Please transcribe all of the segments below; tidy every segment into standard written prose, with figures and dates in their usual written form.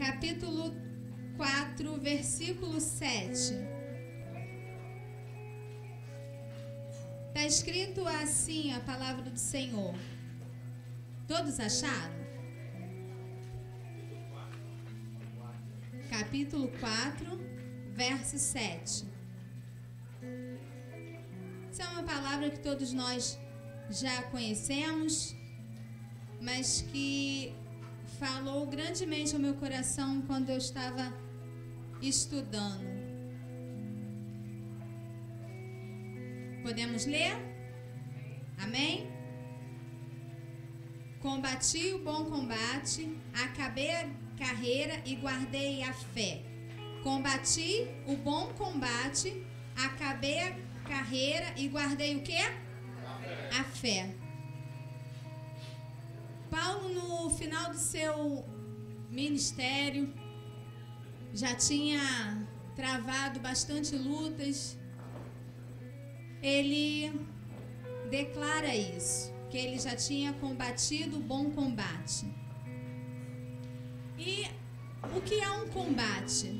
capítulo 4, versículo 7. Está escrito assim a palavra do Senhor. Todos acharam? Capítulo 4, verso 7. Essa é uma palavra que todos nós já conhecemos, mas que falou grandemente ao meu coração quando eu estava estudando. Podemos ler? Amém? Combati o bom combate, acabei a carreira e guardei a fé. Combati o bom combate, acabei a carreira e guardei o quê? A fé. Paulo, no final do seu ministério, já tinha travado bastante lutas. Ele declara isso, que ele já tinha combatido o bom combate. E o que é um combate?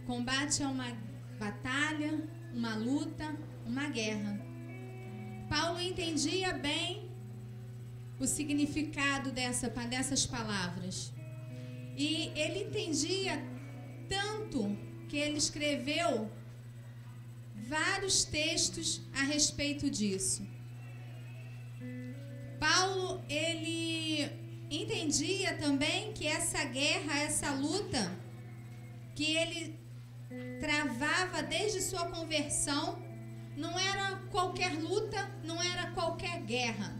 Combate é uma batalha, uma luta, uma guerra. Paulo entendia bem o significado dessas palavras. E ele entendia tanto que ele escreveu vários textos a respeito disso. Paulo, ele entendia também que essa guerra, essa luta que ele travava desde sua conversão, não era qualquer luta, não era qualquer guerra.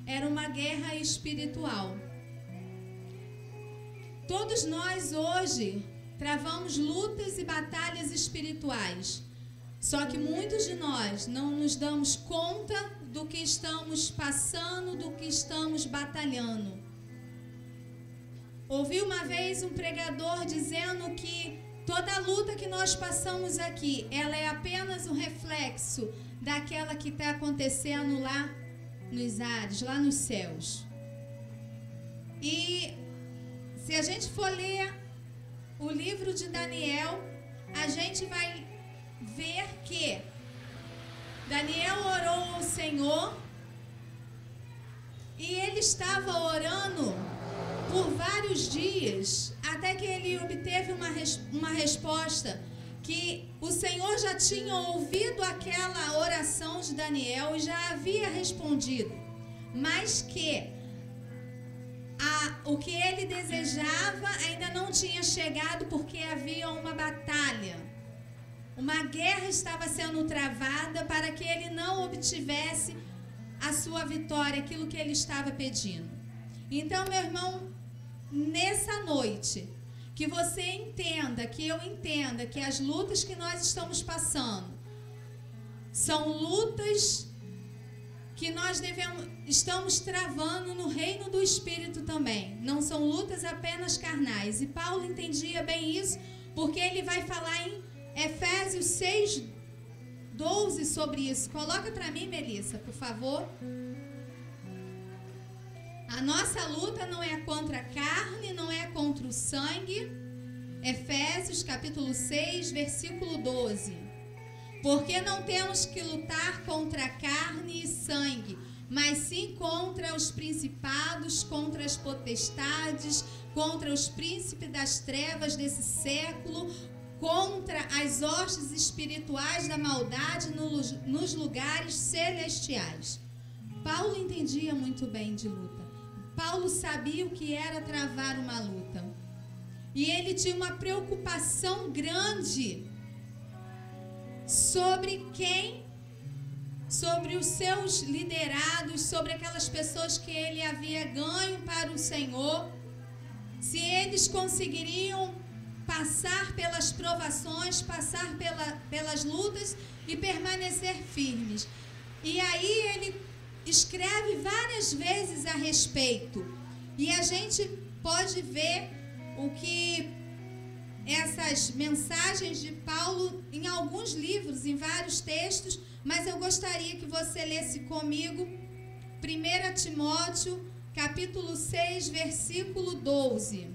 Era uma guerra espiritual. Todos nós hoje travamos lutas e batalhas espirituais. Só que muitos de nós não nos damos conta do que estamos passando, do que estamos batalhando. Ouvi uma vez um pregador dizendo que toda luta que nós passamos aqui, ela é apenas um reflexo daquela que está acontecendo lá nos ares, lá nos céus. E se a gente for ler o livro de Daniel, a gente vai ver que Daniel orou ao Senhor e ele estava orando por vários dias, até que ele obteve uma resposta que o Senhor já tinha ouvido aquela oração de Daniel e já havia respondido, mas que o que ele desejava ainda não tinha chegado, porque havia uma batalha. Uma guerra estava sendo travada para que ele não obtivesse a sua vitória, aquilo que ele estava pedindo. Então, meu irmão, nessa noite, que você entenda, que eu entenda que as lutas que nós estamos passando são lutas que nós estamos travando no reino do Espírito também. Não são lutas apenas carnais. E Paulo entendia bem isso, porque ele vai falar em Efésios 6:12 sobre isso. Coloca para mim, Melissa, por favor. A nossa luta não é contra a carne, não é contra o sangue. Efésios capítulo 6, versículo 12. Porque não temos que lutar contra carne e sangue, mas sim contra os principados, contra as potestades, contra os príncipes das trevas desse século, contra as hostes espirituais da maldade nos lugares celestiais. Paulo entendia muito bem de luta. Paulo sabia o que era travar uma luta. E ele tinha uma preocupação grande sobre sobre os seus liderados, sobre aquelas pessoas que ele havia ganho para o Senhor, se eles conseguiriam passar pelas provações, passar pelas lutas e permanecer firmes. E aí ele escreve várias vezes a respeito. E a gente pode ver o que essas mensagens de Paulo em alguns livros, em vários textos, mas eu gostaria que você lesse comigo 1 Timóteo, capítulo 6, versículo 12.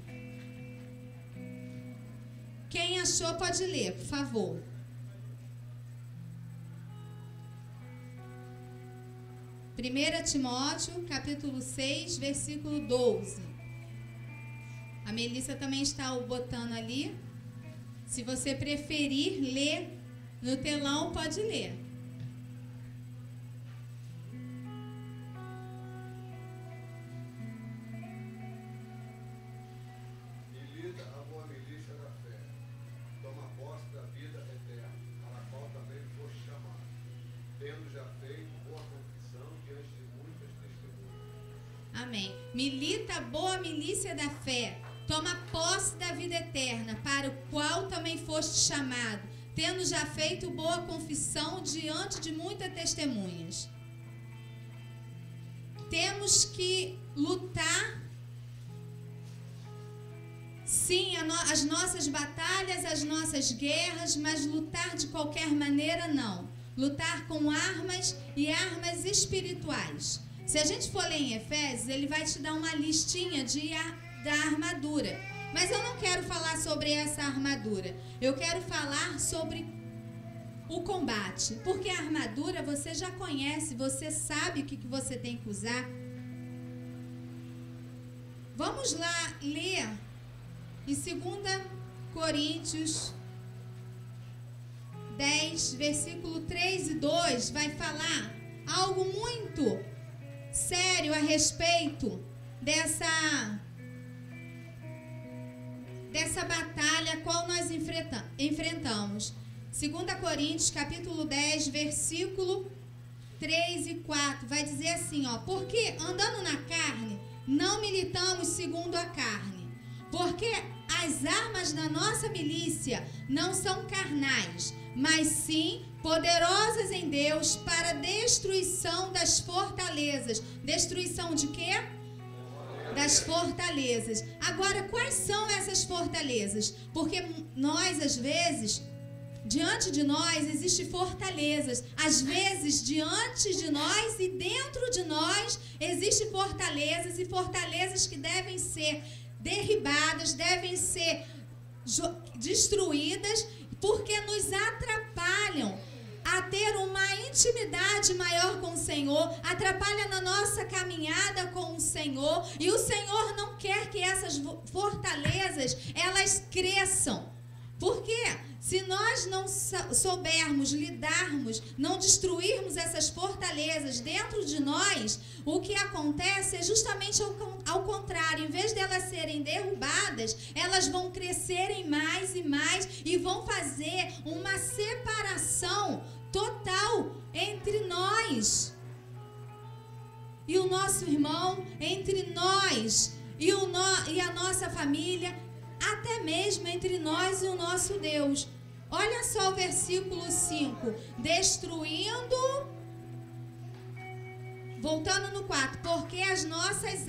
Quem achou pode ler, por favor. Primeira Timóteo, capítulo 6, versículo 12. A Melissa também está botando ali. Se você preferir ler no telão, pode ler. Milita a boa milícia da fé, toma posse da vida eterna, para a qual também foste chamado, tendo já feito boa confissão diante de muitas testemunhas. Amém. Milita a boa milícia da fé, toma posse da vida eterna, para o qual também foste chamado, tendo já feito boa confissão diante de muitas testemunhas. Temos que lutar, sim, as nossas batalhas, as nossas guerras, mas lutar de qualquer maneira não. Lutar com armas e armas espirituais. Se a gente for ler em Efésios, ele vai te dar uma listinha da armadura. Mas eu não quero falar sobre essa armadura. Eu quero falar sobre o combate. Porque a armadura você já conhece, você sabe o que você tem que usar. Vamos lá ler em 2 Coríntios 10, versículo 3 e 2, vai falar algo muito sério a respeito dessa batalha a qual nós enfrentamos. 2 Coríntios, capítulo 10, versículo 3 e 4, vai dizer assim, ó: porque andando na carne, não militamos segundo a carne, porque as armas da nossa milícia não são carnais, mas sim poderosas em Deus para destruição das fortalezas. Destruição de quê? Das fortalezas. Agora, quais são essas fortalezas? Porque nós, às vezes, diante de nós existem fortalezas. Às vezes, diante de nós e dentro de nós existem fortalezas, e fortalezas que devem ser derribadas, devem ser destruídas, porque nos atrapalham a ter uma intimidade maior com o Senhor, atrapalha na nossa caminhada com o Senhor, e o Senhor não quer que essas fortalezas, elas cresçam. Por quê? Se nós não soubermos lidarmos, não destruirmos essas fortalezas dentro de nós, o que acontece é justamente ao contrário. Em vez de elas serem derrubadas, elas vão crescerem mais e mais e vão fazer uma separação total entre nós e o nosso irmão, entre nós e a nossa família, até mesmo entre nós e o nosso Deus. Olha só o versículo 5. Destruindo, voltando no 4, porque as nossas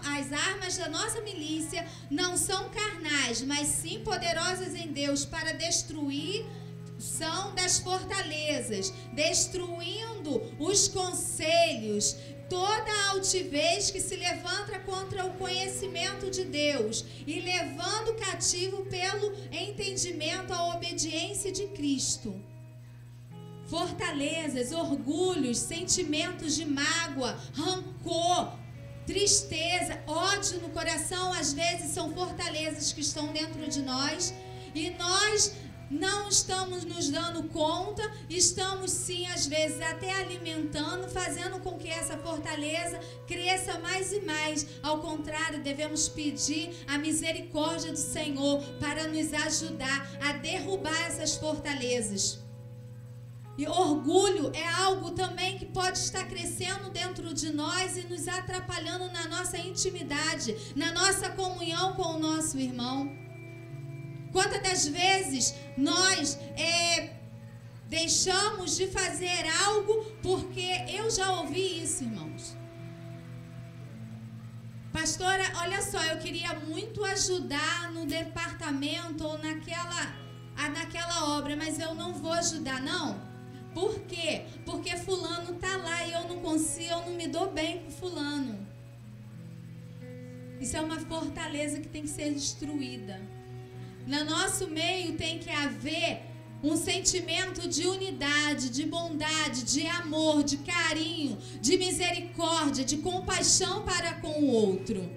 as armas da nossa milícia não são carnais, mas sim poderosas em Deus para destruir são das fortalezas, destruindo os conselhos, toda a altivez que se levanta contra o conhecimento de Deus, e levando cativo pelo entendimento a obediência de Cristo. Fortalezas, orgulhos, sentimentos de mágoa, rancor, tristeza, ódio no coração, às vezes são fortalezas que estão dentro de nós, e nós não estamos nos dando conta, estamos sim às vezes até alimentando, fazendo com que essa fortaleza cresça mais e mais. Ao contrário, devemos pedir a misericórdia do Senhor para nos ajudar a derrubar essas fortalezas. E orgulho é algo também que pode estar crescendo dentro de nós e nos atrapalhando na nossa intimidade, na nossa comunhão com o nosso irmão. Quantas das vezes nós deixamos de fazer algo porque eu já ouvi isso, irmãos. Pastora, olha só, eu queria muito ajudar no departamento ou naquela obra, mas eu não vou ajudar, não. Por quê? Porque fulano tá lá e eu não consigo, eu não me dou bem com fulano. Isso é uma fortaleza que tem que ser destruída. No nosso meio tem que haver um sentimento de unidade, de bondade, de amor, de carinho, de misericórdia, de compaixão para com o outro.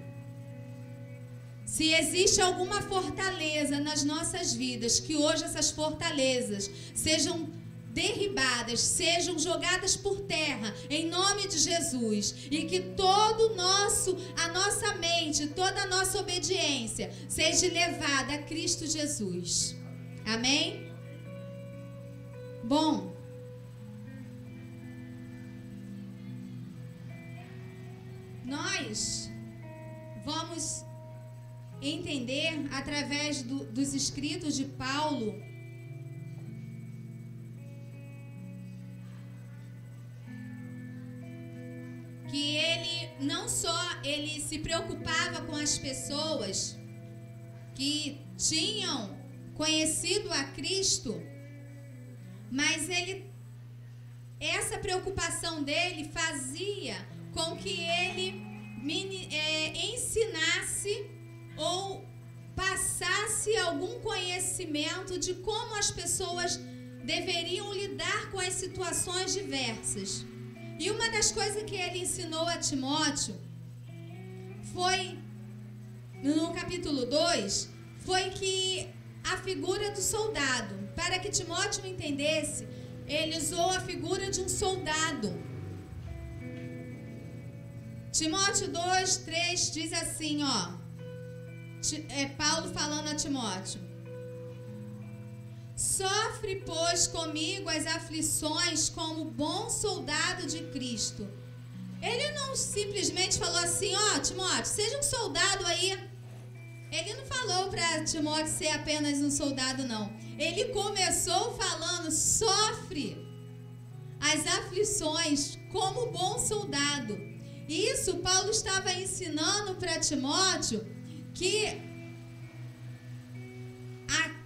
Se existe alguma fortaleza nas nossas vidas, que hoje essas fortalezas sejam derribadas, sejam jogadas por terra, em nome de Jesus, e que a nossa mente, toda a nossa obediência seja levada a Cristo Jesus. Amém? Bom, nós vamos entender através dos escritos de Paulo que ele não só ele se preocupava com as pessoas que tinham conhecido a Cristo, mas essa preocupação dele fazia com que ele ensinasse ou passasse algum conhecimento de como as pessoas deveriam lidar com as situações diversas. E uma das coisas que ele ensinou a Timóteo foi, no capítulo 2, foi que a figura do soldado, para que Timóteo entendesse, ele usou a figura de um soldado. Timóteo 2:3 diz assim, ó, Paulo falando a Timóteo: sofre, pois, comigo as aflições como bom soldado de Cristo. Ele não simplesmente falou assim, ó, Timóteo, seja um soldado aí. Ele não falou para Timóteo ser apenas um soldado, não. Ele começou falando, sofre as aflições como bom soldado. Isso Paulo estava ensinando para Timóteo que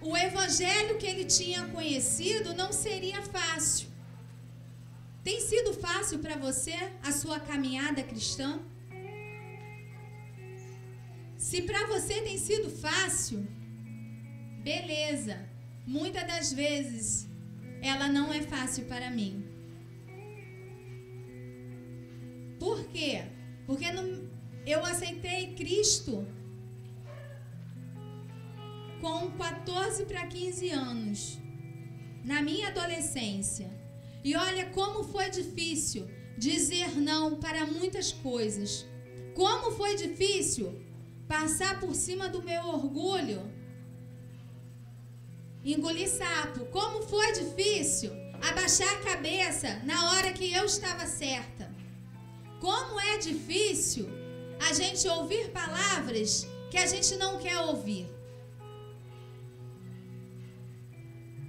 o evangelho que ele tinha conhecido não seria fácil. Tem sido fácil para você a sua caminhada cristã? Se para você tem sido fácil, beleza. Muitas das vezes ela não é fácil para mim. Por quê? Porque eu aceitei Cristo com 14 para 15 anos, na minha adolescência. E olha como foi difícil dizer não para muitas coisas. Como foi difícil passar por cima do meu orgulho, engolir sapo. Como foi difícil abaixar a cabeça na hora que eu estava certa. Como é difícil a gente ouvir palavras que a gente não quer ouvir.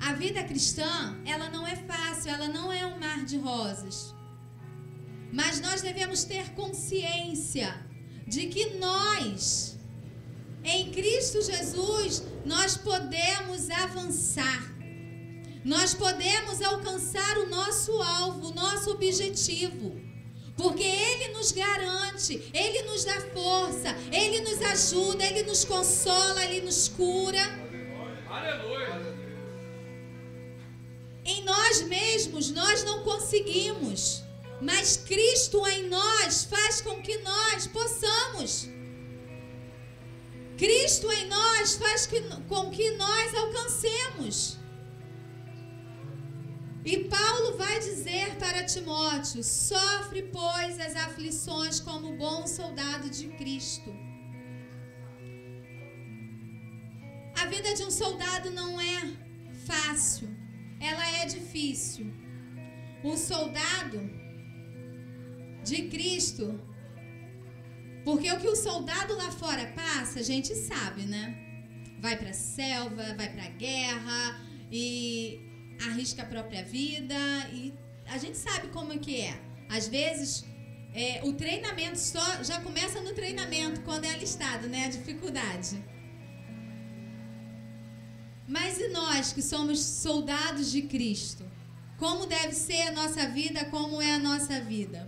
A vida cristã, ela não é fácil, ela não é um mar de rosas. Mas nós devemos ter consciência de que nós, em Cristo Jesus, nós podemos avançar. Nós podemos alcançar o nosso alvo, o nosso objetivo. Porque Ele nos garante, Ele nos dá força, Ele nos ajuda, Ele nos consola, Ele nos cura. Aleluia! Em nós mesmos nós não conseguimos, mas Cristo em nós faz com que nós possamos. Cristo em nós faz com que nós alcancemos. E Paulo vai dizer para Timóteo: sofre, pois, as aflições como bom soldado de Cristo. A vida de um soldado não é fácil, ela é difícil. Um soldado de Cristo, porque o que o soldado lá fora passa, a gente sabe, né? Vai para a selva, vai para a guerra e arrisca a própria vida, e a gente sabe como é que é. Às vezes, o treinamento já começa no treinamento, quando é alistado, né? A dificuldade. Mas e nós que somos soldados de Cristo? Como deve ser a nossa vida, como é a nossa vida?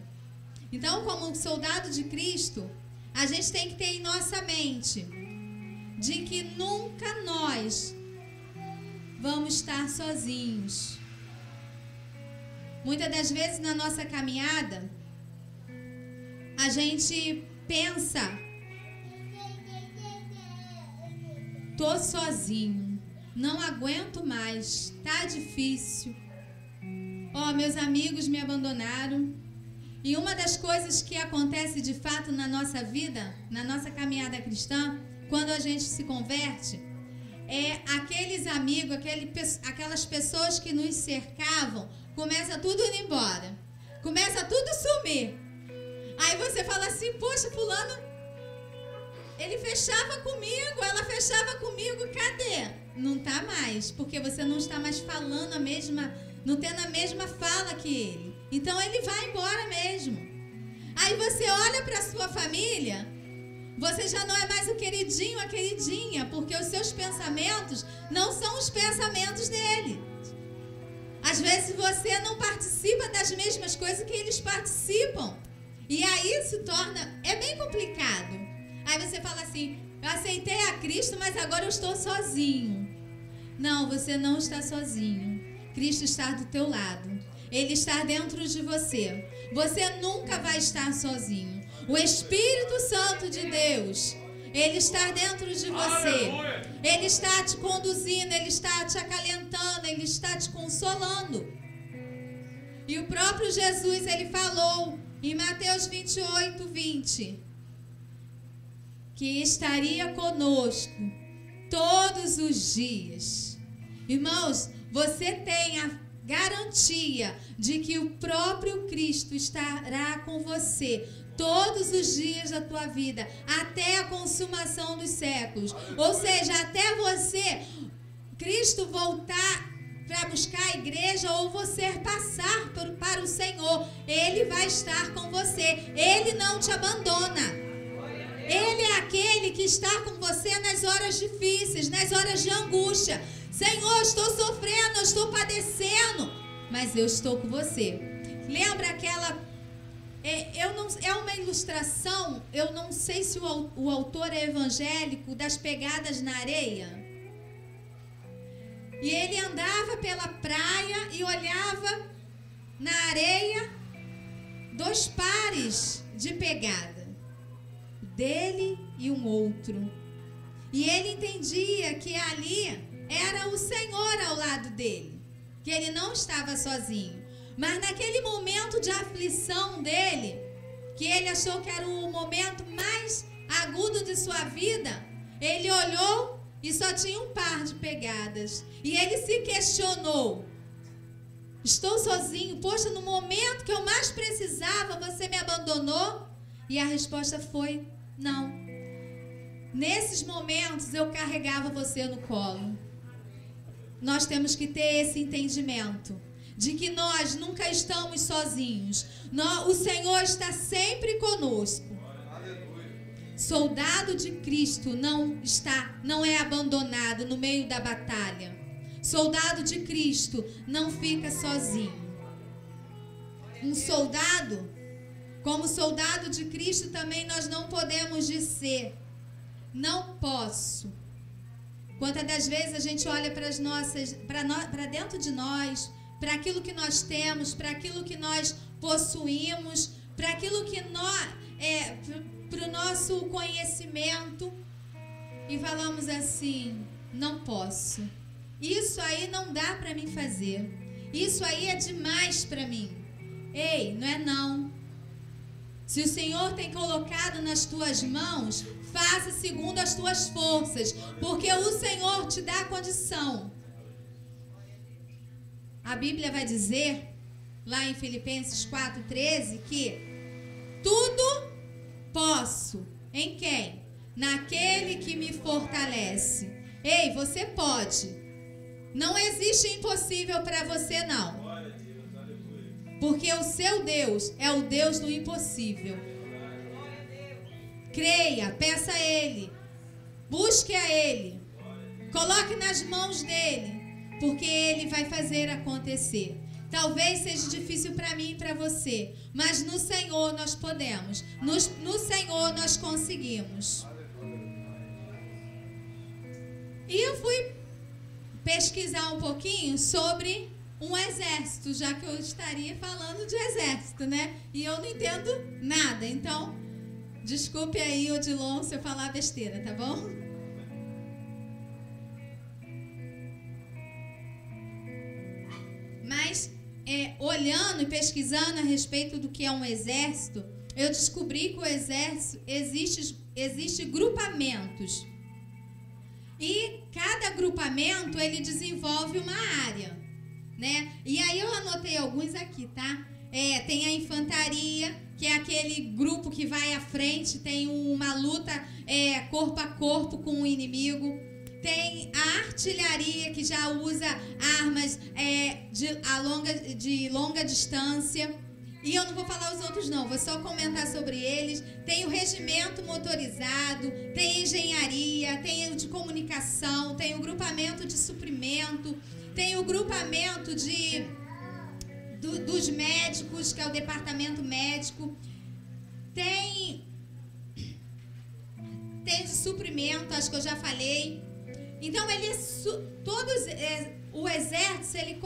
Então, como soldado de Cristo, a gente tem que ter em nossa mente: de que nunca nós vamos estar sozinhos. Muitas das vezes na nossa caminhada, a gente pensa: tô sozinho, não aguento mais, tá difícil. Meus amigos me abandonaram. E uma das coisas que acontece de fato na nossa vida, na nossa caminhada cristã, quando a gente se converte, é aqueles amigos, aquelas pessoas que nos cercavam, começa tudo indo embora, começa tudo sumir. Aí você fala assim: poxa, fulano, ele fechava comigo, ela fechava comigo, cadê? Não tá mais, porque você não está mais falando não tendo a mesma fala que ele. Então ele vai embora mesmo. Aí você olha para a sua família, você já não é mais o queridinho, a queridinha, porque os seus pensamentos não são os pensamentos dele. Às vezes você não participa das mesmas coisas que eles participam. E aí se torna, é bem complicado. Aí você fala assim: eu aceitei a Cristo, mas agora eu estou sozinho. Não, você não está sozinho. Cristo está do teu lado. Ele está dentro de você. Você nunca vai estar sozinho. O Espírito Santo de Deus, ele está dentro de você. Ele está te conduzindo, ele está te acalentando, ele está te consolando. E o próprio Jesus, ele falou em Mateus 28, 20, que estaria conosco todos os dias. Irmãos, você tem a garantia de que o próprio Cristo estará com você todos os dias da tua vida, até a consumação dos séculos. Ou seja, até você, Cristo voltar para buscar a igreja, ou você passar para o Senhor, Ele vai estar com você. Ele não te abandona. Ele é aquele que está com você nas horas difíceis, nas horas de angústia. Senhor, estou sofrendo, eu estou padecendo, mas eu estou com você. Lembra aquela... é uma ilustração, eu não sei se o autor é evangélico, das pegadas na areia. E ele andava pela praia e olhava na areia 2 pares de pegada, dele e um outro. E ele entendia que ali era o Senhor ao lado dele, que ele não estava sozinho. Mas naquele momento de aflição dele, que ele achou que era o momento mais agudo de sua vida, ele olhou e só tinha 1 par de pegadas. E ele se questionou: estou sozinho? Poxa, no momento que eu mais precisava, você me abandonou? E a resposta foi: não. Nesses momentos eu carregava você no colo. Nós temos que ter esse entendimento de que nós nunca estamos sozinhos. O Senhor está sempre conosco. Soldado de Cristo não é abandonado no meio da batalha. Soldado de Cristo não fica sozinho. Um soldado, como soldado de Cristo, também nós não podemos dizer: não posso. Quantas das vezes a gente olha para dentro de nós, para aquilo que nós temos, para aquilo que nós possuímos, para aquilo que para o nosso conhecimento, e falamos assim: não posso. Isso aí não dá para mim fazer. Isso aí é demais para mim. Ei, não é não. Se o Senhor tem colocado nas tuas mãos, faça segundo as tuas forças, porque o Senhor te dá a condição. A Bíblia vai dizer, lá em Filipenses 4,13, que tudo posso em quem? Naquele que me fortalece. Ei, você pode. Não existe impossível para você, não. Porque o seu Deus é o Deus do impossível. Creia, peça a Ele, busque a Ele, coloque nas mãos dEle, porque Ele vai fazer acontecer. Talvez seja difícil para mim e para você, mas no Senhor nós podemos, no Senhor nós conseguimos. E eu fui pesquisar um pouquinho sobre um exército, já que eu estaria falando de exército, né? E eu não entendo nada, então desculpe aí, Odilon, se eu falar besteira, tá bom? Mas olhando e pesquisando a respeito do que é um exército, eu descobri que o exército existe grupamentos. E cada grupamento, ele desenvolve uma área, né? E aí eu anotei alguns aqui, tá? Tem a infantaria, que é aquele grupo que vai à frente, tem uma luta corpo a corpo com o inimigo. Tem a artilharia, que já usa armas de longa distância. E eu não vou falar os outros não, vou só comentar sobre eles. Tem o regimento motorizado, tem engenharia, tem o de comunicação, tem o grupamento de suprimento, tem o grupamento dos médicos, que é o departamento médico. Tem de suprimento, acho que eu já falei. Então, o exército ele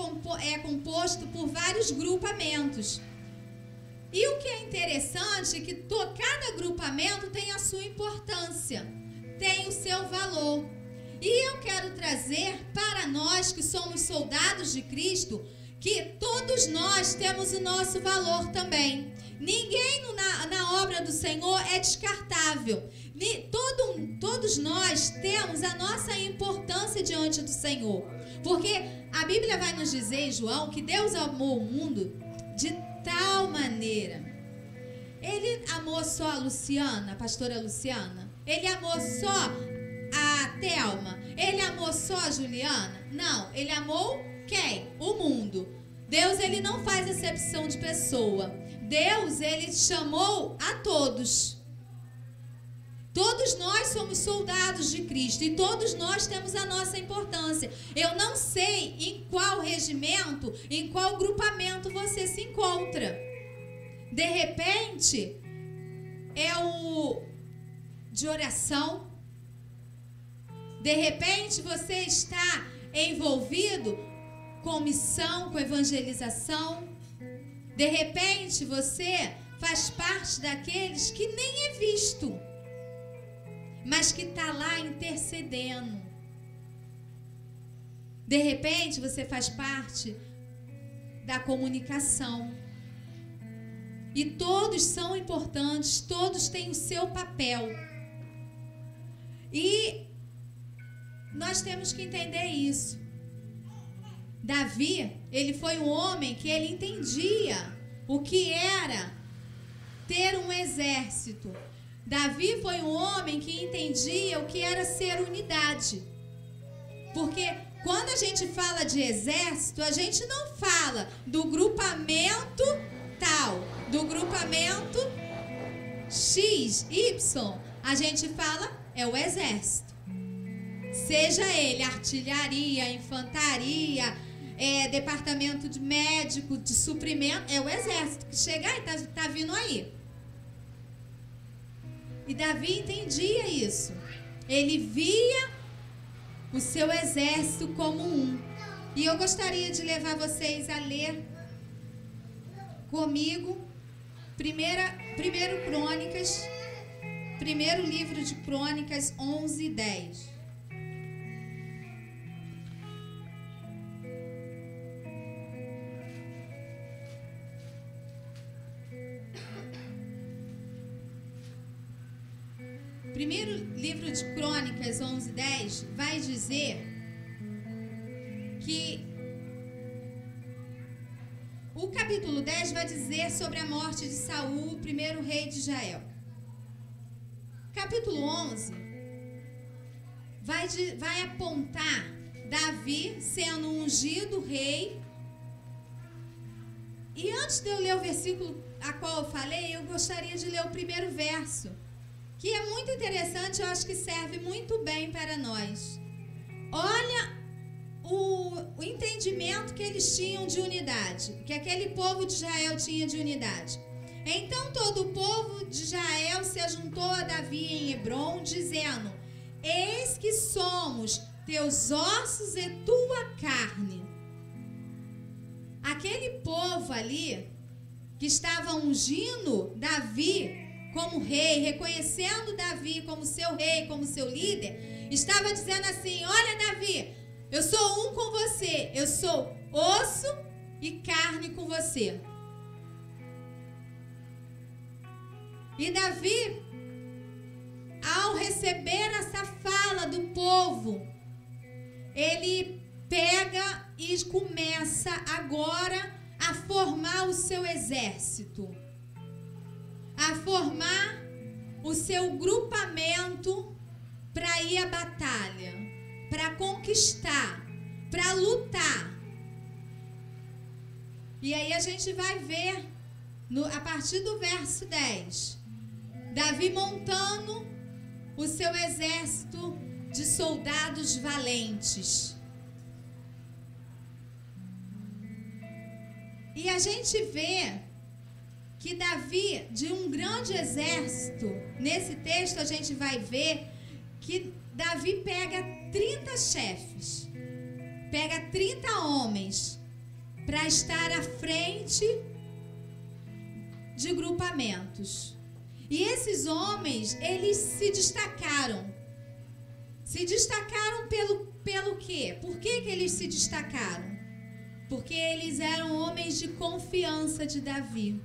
é composto por vários grupamentos. E o que é interessante é que cada agrupamento tem a sua importância, tem o seu valor. E eu quero trazer para nós que somos soldados de Cristo, que todos nós temos o nosso valor também. Ninguém na obra do Senhor é descartável. Todos nós temos a nossa importância diante do Senhor. Porque a Bíblia vai nos dizer em João que Deus amou o mundo de tal maneira. Ele amou só a Luciana, a pastora Luciana? Ele amou só a Thelma? Ele amou só a Juliana? Não, ele amou quem? O mundo. Deus, ele não faz acepção de pessoa. Deus, ele chamou a todos. Todos nós somos soldados de Cristo e todos nós temos a nossa importância. Eu não sei em qual regimento, em qual grupamento você se encontra. De repente, é o de oração. De repente, você está envolvido com missão, com evangelização. De repente, você faz parte daqueles que nem é visto, mas que está lá intercedendo. De repente, você faz parte da comunicação. E todos são importantes, todos têm o seu papel. E nós temos que entender isso. Davi, ele foi um homem que ele entendia o que era ter um exército. Davi foi um homem que entendia o que era ser unidade. Porque quando a gente fala de exército, a gente não fala do grupamento tal, do grupamento X, Y. A gente fala, é o exército. Seja ele artilharia, infantaria, departamento de médico, de suprimento, é o exército que chega aí, tá vindo aí. E Davi entendia isso. Ele via o seu exército como um. E eu gostaria de levar vocês a ler comigo primeiro livro de Crônicas 11:10. Primeiro livro de Crônicas 11:10 vai dizer que o capítulo 10 vai dizer sobre a morte de Saul, o primeiro rei de Israel. Capítulo 11 vai apontar Davi sendo ungido rei. E antes de eu ler o versículo a qual eu falei, eu gostaria de ler o primeiro verso, que é muito interessante, eu acho que serve muito bem para nós. Olha o entendimento que eles tinham de unidade, que aquele povo de Israel tinha de unidade. Então todo o povo de Israel se juntou a Davi em Hebrom, dizendo: eis que somos teus ossos e tua carne. Aquele povo ali que estava ungindo Davi como rei, reconhecendo Davi como seu rei, como seu líder, estava dizendo assim: olha, Davi, eu sou um com você, eu sou osso e carne com você. E Davi, ao receber essa fala do povo, ele pega e começa agora a formar o seu exército, a formar o seu grupamento para ir à batalha, para conquistar, para lutar. E aí a gente vai ver, a partir do verso 10, Davi montando o seu exército de soldados valentes. E a gente vê que Davi, de um grande exército, nesse texto a gente vai ver que Davi pega 30 chefes, pega 30 homens para estar à frente de grupamentos. E esses homens, eles se destacaram. Se destacaram pelo quê? Por que eles se destacaram? Porque eles eram homens de confiança de Davi.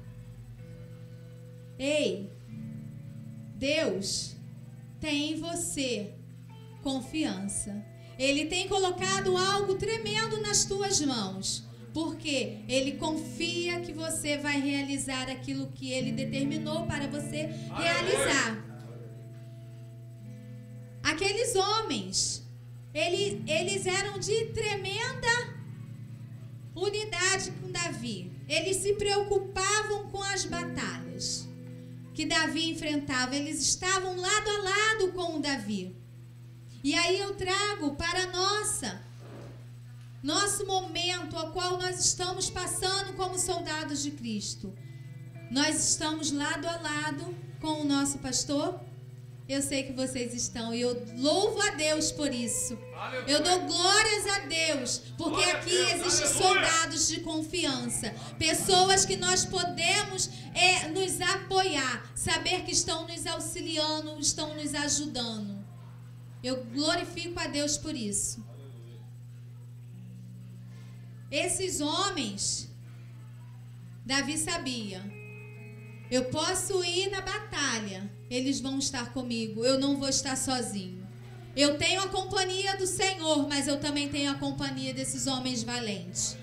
Ei, Deus tem em você confiança. Ele tem colocado algo tremendo nas tuas mãos. Porque Ele confia que você vai realizar aquilo que Ele determinou para você realizar. Aqueles homens, eles eram de tremenda unidade com Davi. Eles se preocupavam com as batalhas que Davi enfrentava. Eles estavam lado a lado com o Davi. E aí eu trago para nosso momento ao qual nós estamos passando como soldados de Cristo. Nós estamos lado a lado com o nosso pastor. Eu sei que vocês estão e eu louvo a Deus por isso. Aleluia. Eu dou glórias a Deus, porque aqui existem soldados de confiança, pessoas que nós podemos nos apoiar, saber que estão nos auxiliando, estão nos ajudando. Eu glorifico a Deus por isso. Esses homens, Davi sabia: eu posso ir na batalha, eles vão estar comigo, eu não vou estar sozinho. Eu tenho a companhia do Senhor, mas eu também tenho a companhia desses homens valentes.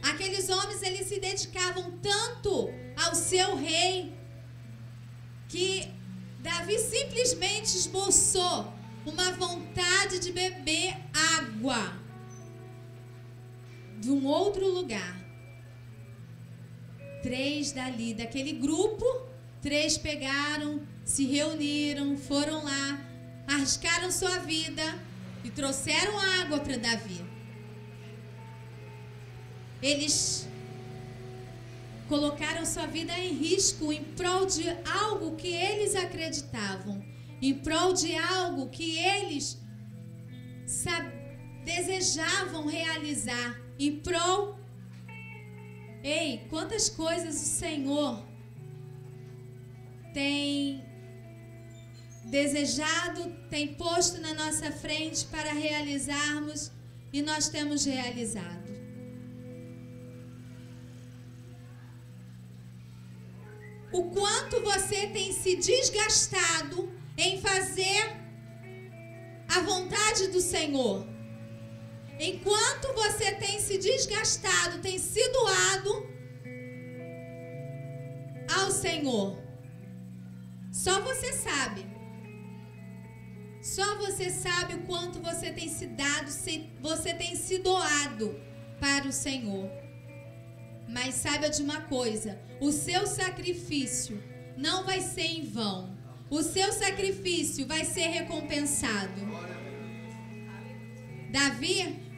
Aqueles homens, eles se dedicavam tanto ao seu rei, que Davi simplesmente esboçou uma vontade de beber água de um outro lugar. 3 dali, daquele grupo, 3 pegaram, se reuniram, foram lá, arriscaram sua vida e trouxeram água para Davi. Eles colocaram sua vida em risco em prol de algo que eles acreditavam, em prol de algo que eles desejavam realizar, em prol. Ei, quantas coisas o Senhor tem desejado, tem posto na nossa frente para realizarmos, e nós temos realizado. O quanto você tem se desgastado em fazer a vontade do Senhor. Enquanto você tem se desgastado, tem se doado ao Senhor. Só você sabe. Só você sabe o quanto você tem se dado, você tem se doado para o Senhor. Mas saiba de uma coisa: o seu sacrifício não vai ser em vão. O seu sacrifício vai ser recompensado. Davi,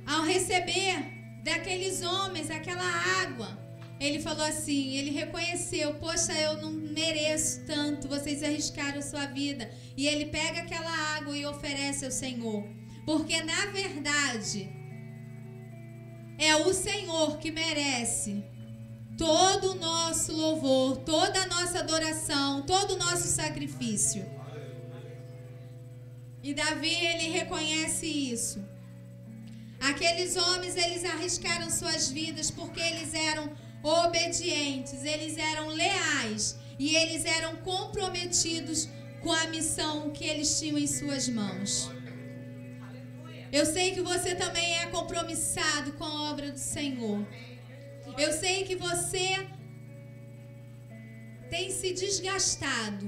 ao receber daqueles homens aquela água, ele falou assim, ele reconheceu, poxa, eu não mereço tanto, vocês arriscaram sua vida. E ele pega aquela água e oferece ao Senhor. Porque na verdade, é o Senhor que merece todo o nosso louvor, toda a nossa adoração, todo o nosso sacrifício. E Davi, ele reconhece isso. Aqueles homens, eles arriscaram suas vidas porque eles eram obedientes, eles eram leais e eles eram comprometidos com a missão que eles tinham em suas mãos. Eu sei que você também é compromissado com a obra do Senhor. Eu sei que você tem se desgastado,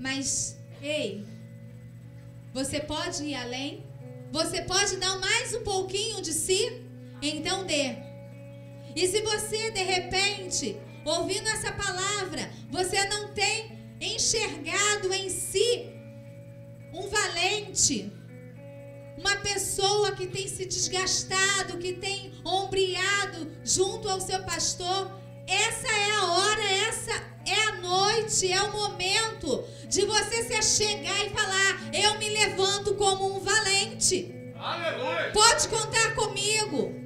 mas, ei, você pode ir além? Você pode dar mais um pouquinho de si? Então dê. E se você, de repente, ouvindo essa palavra, você não tem enxergado em si um valente, uma pessoa que tem se desgastado, que tem ombreado junto ao seu pastor, essa é a hora, essa é a noite, é o momento de você se achegar e falar, eu me levanto como um valente. Aleluia! Pode contar comigo.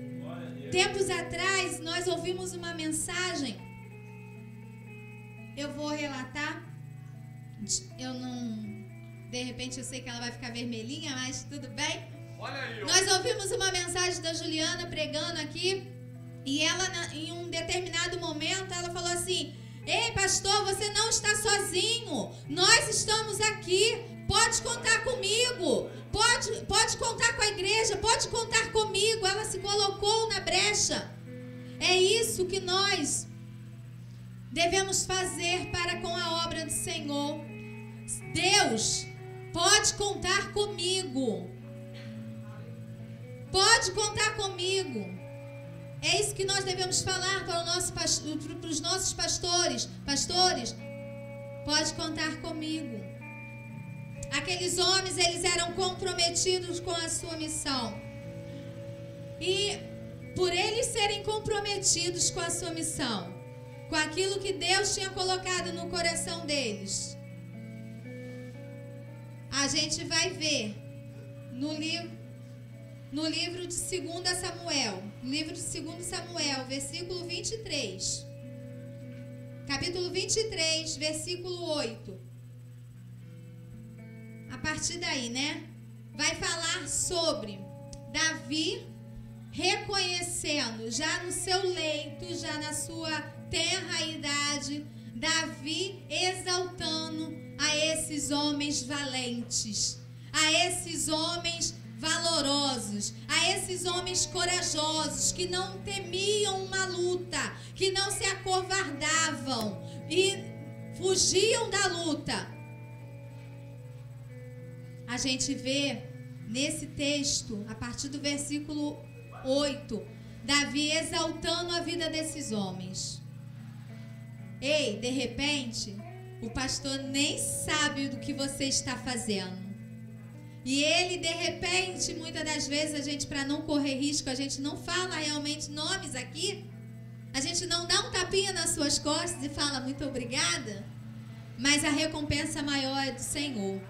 Tempos atrás, nós ouvimos uma mensagem. Eu vou relatar. Eu não... De repente, eu sei que ela vai ficar vermelhinha, mas tudo bem. Olha aí, ó. Nós ouvimos uma mensagem da Juliana pregando aqui. E ela, em um determinado momento, ela falou assim, ei, pastor, você não está sozinho. Nós estamos aqui. Pode contar comigo. Pode contar com a igreja. Pode contar comigo. Ela se colocou na brecha. É isso que nós devemos fazer para com a obra do Senhor. Deus, pode contar comigo. Pode contar comigo. É isso que nós devemos falar para os nossos pastores. Pastores, pode contar comigo. Aqueles homens, eles eram comprometidos com a sua missão. E por eles serem comprometidos com a sua missão, com aquilo que Deus tinha colocado no coração deles, a gente vai ver no livro de 2 Samuel, versículo 23. Capítulo 23, versículo 8. A partir daí, né? Vai falar sobre Davi reconhecendo, já no seu leito, já na sua tenra idade, Davi exaltando a esses homens valentes, a esses homens valorosos, a esses homens corajosos que não temiam uma luta, que não se acovardavam e fugiam da luta. A gente vê nesse texto, a partir do versículo 8, Davi exaltando a vida desses homens. Ei, de repente, o pastor nem sabe do que você está fazendo. E ele, de repente, muitas das vezes, a gente, para não correr risco, a gente não fala realmente nomes aqui. A gente não dá um tapinha nas suas costas e fala muito obrigada. Mas a recompensa maior é do Senhor.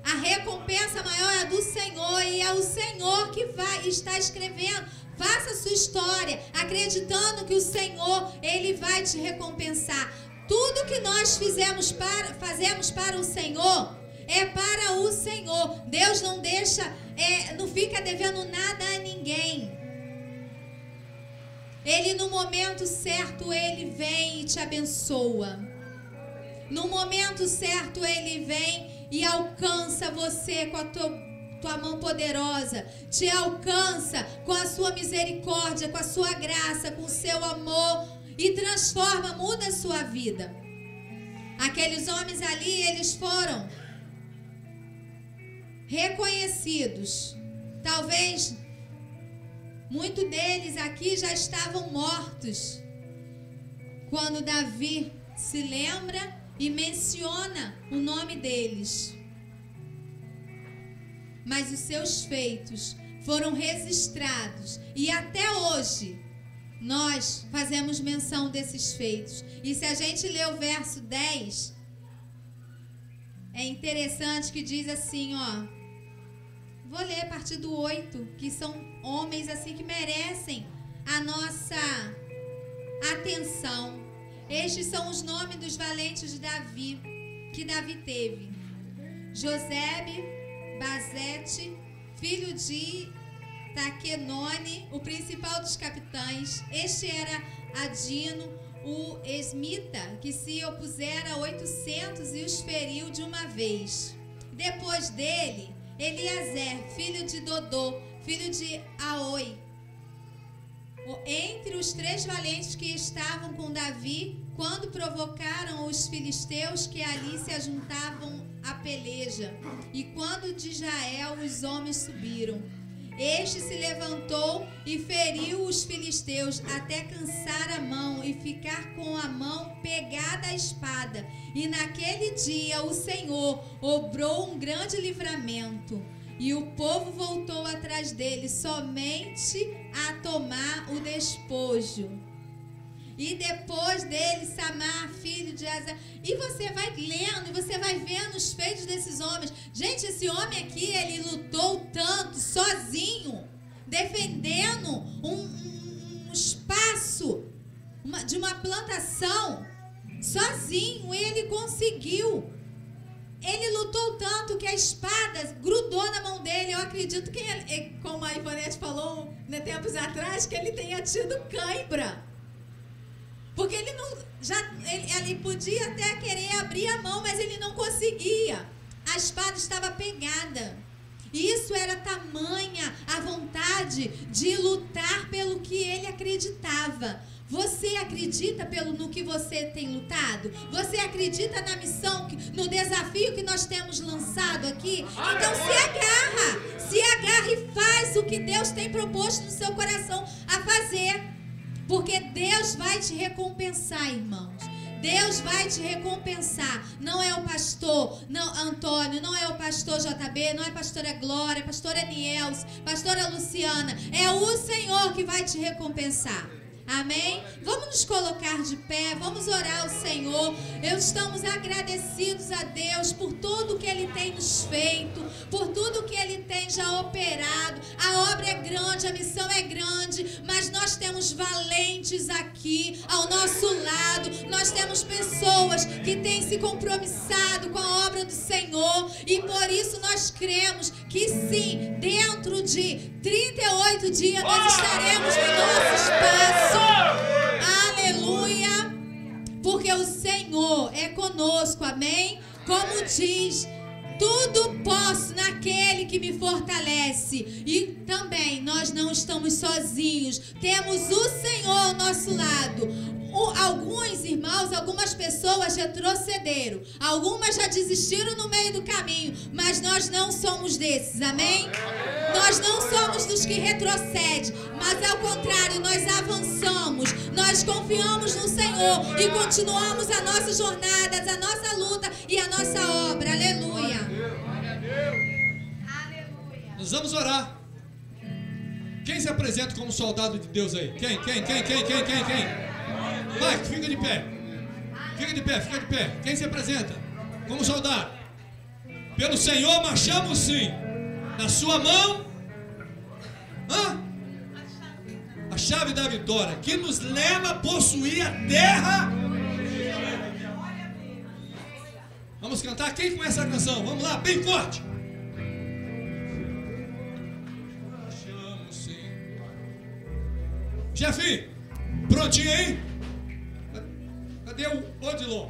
A recompensa maior é do Senhor. E é o Senhor que vai estar escrevendo. Faça a sua história, acreditando que o Senhor, Ele vai te recompensar. Tudo que nós fazemos para o Senhor, é para o Senhor. Deus não deixa, não fica devendo nada a ninguém. Ele, no momento certo, Ele vem e te abençoa. No momento certo, Ele vem e alcança você com a tua mão poderosa. Te alcança com a sua misericórdia, com a sua graça, com o seu amor. E transforma, muda a sua vida. Aqueles homens ali, eles foram reconhecidos. Talvez muitos deles aqui já estavam mortos quando Davi se lembra e menciona o nome deles. Mas os seus feitos foram registrados e até hoje nós fazemos menção desses feitos. E se a gente ler o verso 10, é interessante que diz assim, ó. Vou ler a partir do 8, que são homens assim que merecem a nossa atenção. Estes são os nomes dos valentes de Davi, que Davi teve: Josebe, Bazete, filho de Taquenone, o principal dos capitães. Este era Adino, o esmita, que se opusera a 800 e os feriu de uma vez. Depois dele, Eliezer, filho de Dodô, filho de Aoi. Entre os 3 valentes que estavam com Davi, quando provocaram os filisteus que ali se ajuntavam à peleja, e quando de Israel os homens subiram. Este se levantou e feriu os filisteus até cansar a mão e ficar com a mão pegada à espada. E naquele dia o Senhor obrou um grande livramento. E o povo voltou atrás dele somente a tomar o despojo. E depois dele, Samar, filho de Asa. E você vai lendo e você vai vendo os feitos desses homens. Gente, esse homem aqui, ele lutou tanto, sozinho, defendendo um espaço de uma plantação. Sozinho, ele conseguiu. Ele lutou tanto que a espada grudou na mão dele. Eu acredito que, como a Ivonete falou, né, tempos atrás, que ele tenha tido cãibra. Porque ele não, ele podia até querer abrir a mão, mas ele não conseguia. A espada estava pegada. E isso era tamanha a vontade de lutar pelo que ele acreditava. Você acredita no que você tem lutado? Você acredita na missão, no desafio que nós temos lançado aqui? Então se agarra e faz o que Deus tem proposto no seu coração a fazer. Porque Deus vai te recompensar, irmãos. Deus vai te recompensar. Não é o pastor Antônio, não é o pastor JB, não é a pastora Glória, a pastora Niels, pastora Luciana. É o Senhor que vai te recompensar. Amém? Vamos nos colocar de pé, vamos orar ao Senhor. Estamos agradecidos a Deus por tudo que Ele tem nos feito, por tudo que Ele tem já operado. A obra é grande, a missão é grande, mas nós temos valentes aqui ao nosso lado. Nós temos pessoas que têm se compromissado com a obra do Senhor, e por isso nós cremos que sim, dentro de 38 dias nós estaremos no nosso espaço. Aleluia! Porque o Senhor é conosco, amém? Como diz, tudo posso naquele que me fortalece. E também nós não estamos sozinhos, temos o Senhor ao nosso lado. Alguns irmãos, algumas pessoas retrocederam, algumas já desistiram no meio do caminho, mas nós não somos desses, amém? Nós não somos dos que retrocedem, mas ao contrário, nós avançamos, nós confiamos no Senhor e continuamos a nossa jornada, a nossa luta e a nossa obra, aleluia. Nós vamos orar. Quem se apresenta como soldado de Deus aí? Quem? Vai, fica de pé. Fica de pé. Quem se apresenta como soldado? Pelo Senhor marchamos sim. Na sua mão, a chave da vitória, que nos leva a possuir a terra. Vamos cantar? Quem conhece a canção? Vamos lá, bem forte. Marchamos sim. Jefinho, prontinho aí? Cadê o Odilon?